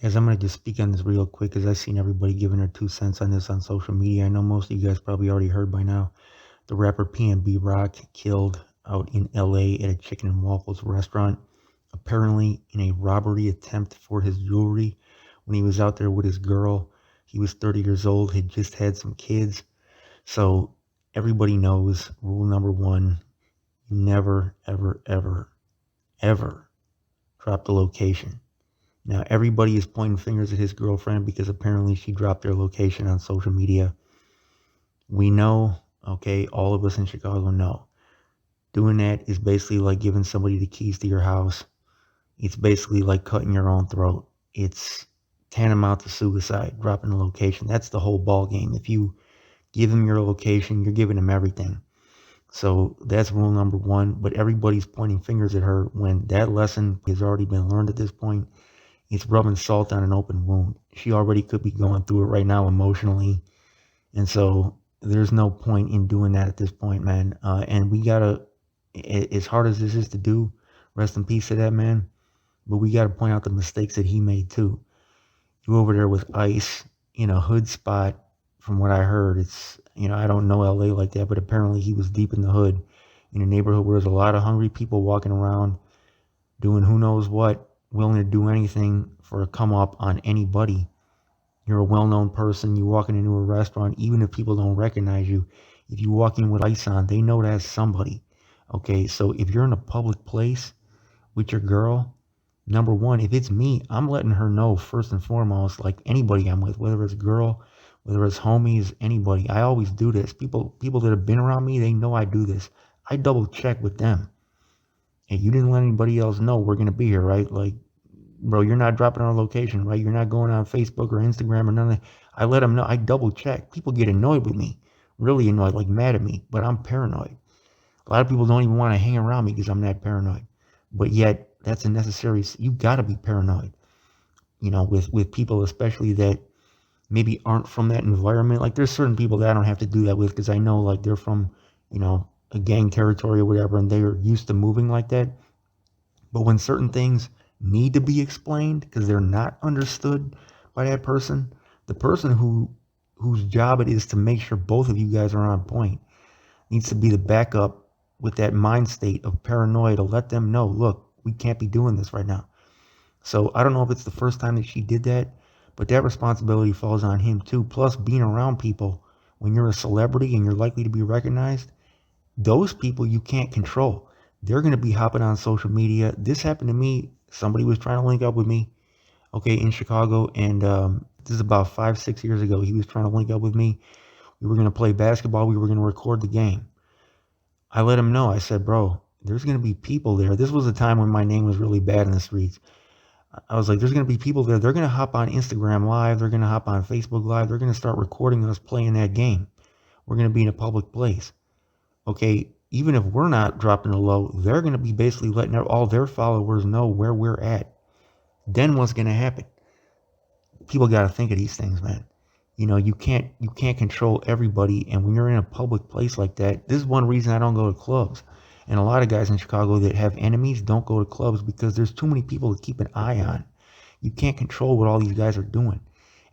Guys, I'm going to just speak on this real quick because I've seen everybody giving their 2 cents on this on social media. I know most of you guys probably already heard by now. The rapper PnB Rock killed out in LA at a chicken and waffles restaurant, apparently in a robbery attempt for his jewelry when he was out there with his girl. He was 30 years old, had just had some kids. So everybody knows rule number one, you never, ever, ever, ever drop the location. Now, everybody is pointing fingers at his girlfriend because apparently she dropped their location on social media. We know, okay, all of us in Chicago know. Doing that is basically like giving somebody the keys to your house. It's basically like cutting your own throat. It's tantamount to suicide, dropping the location. That's the whole ball game. If you give them your location, you're giving them everything. So that's rule number one. But everybody's pointing fingers at her when that lesson has already been learned at this point. It's rubbing salt on an open wound. She already could be going through it right now emotionally. And so there's no point in doing that at this point, man. And we got to, as hard as this is to do, rest in peace to that man. But we got to point out the mistakes that he made too. You over there with ICE in a hood spot, from what I heard, it's, I don't know LA like that, but apparently he was deep in the hood in a neighborhood where there's a lot of hungry people walking around doing who knows what, willing to do anything for a come up on anybody. You're a well-known person. You walk into a restaurant, even if people don't recognize you. If you walk in with ice on, they know that's somebody. Okay, so if you're in a public place with your girl, number one, if it's me, I'm letting her know first and foremost, like anybody I'm with, whether it's a girl, whether it's homies, anybody. I always do this. People that have been around me, they know I do this. I double check with them. And you didn't let anybody else know we're gonna be here, right? Like, bro, you're not dropping our location, right? You're not going on Facebook or Instagram or none of that. I let them know. I double check. People get annoyed with me, really annoyed, like mad at me, but I'm paranoid. A lot of people don't even want to hang around me because I'm that paranoid. But yet, that's a necessary. You got to be paranoid, with people, especially that maybe aren't from that environment. Like, there's certain people that I don't have to do that with because I know, like, they're from, a gang territory or whatever, and they're used to moving like that. But when certain things need to be explained because they're not understood by that person, the person whose job it is to make sure both of you guys are on point needs to be the backup with that mind state of paranoia to let them know, look, we can't be doing this right now. So I don't know if it's the first time that she did that, but that responsibility falls on him too. Plus, being around people when you're a celebrity and you're likely to be recognized, those people you can't control. They're going to be hopping on social media. This happened to me. Somebody was trying to link up with me, okay, in Chicago. And this is about 5, 6 years ago. He was trying to link up with me. We were going to play basketball. We were going to record the game. I let him know. I said, bro, there's going to be people there. This was a time when my name was really bad in the streets. I was like, there's going to be people there. They're going to hop on Instagram Live. They're going to hop on Facebook Live. They're going to start recording us playing that game. We're going to be in a public place. Okay, even if we're not dropping the low, they're going to be basically letting all their followers know where we're at. Then what's going to happen? People got to think of these things, man. You can't control everybody. And when you're in a public place like that, this is one reason I don't go to clubs. And a lot of guys in Chicago that have enemies don't go to clubs because there's too many people to keep an eye on. You can't control what all these guys are doing.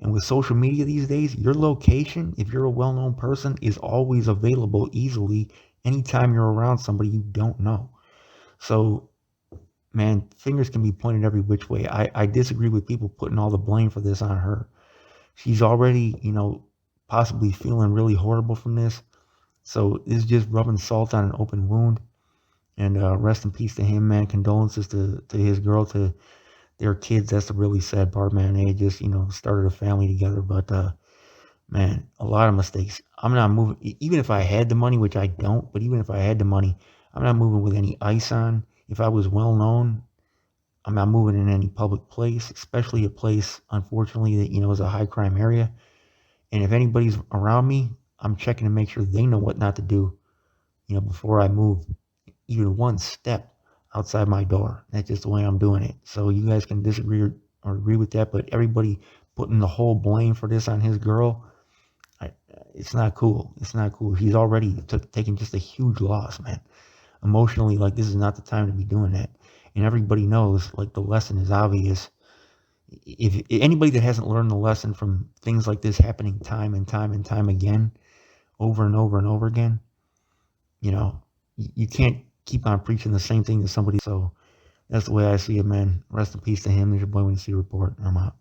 And with social media these days, your location, if you're a well-known person, is always available easily anytime you're around somebody you don't know. So, man, fingers can be pointed every which way. I disagree with people putting all the blame for this on her. She's already, possibly feeling really horrible from this. So it's just rubbing salt on an open wound. And rest in peace to him, man. Condolences to his girl, to their kids. That's the really sad part, man. They just, started a family together. But, man, a lot of mistakes. I'm not moving, even if I had the money, which I don't, but even if I had the money, I'm not moving with any ice on. If I was well known, I'm not moving in any public place, especially a place, unfortunately, that, is a high crime area. And if anybody's around me, I'm checking to make sure they know what not to do, before I move even one step outside my door. That's just the way I'm doing it. So you guys can disagree or agree with that, but everybody putting the whole blame for this on his girl, it's not cool. It's not cool. He's already taken just a huge loss, man. Emotionally, like, this is not the time to be doing that. And everybody knows, like, the lesson is obvious. if anybody that hasn't learned the lesson from things like this happening time and time and time again, over and over and over again, you know, you can't keep on preaching the same thing to somebody. So that's the way I see it, man. Rest in peace to him. There's your boy when you see a report. I'm out.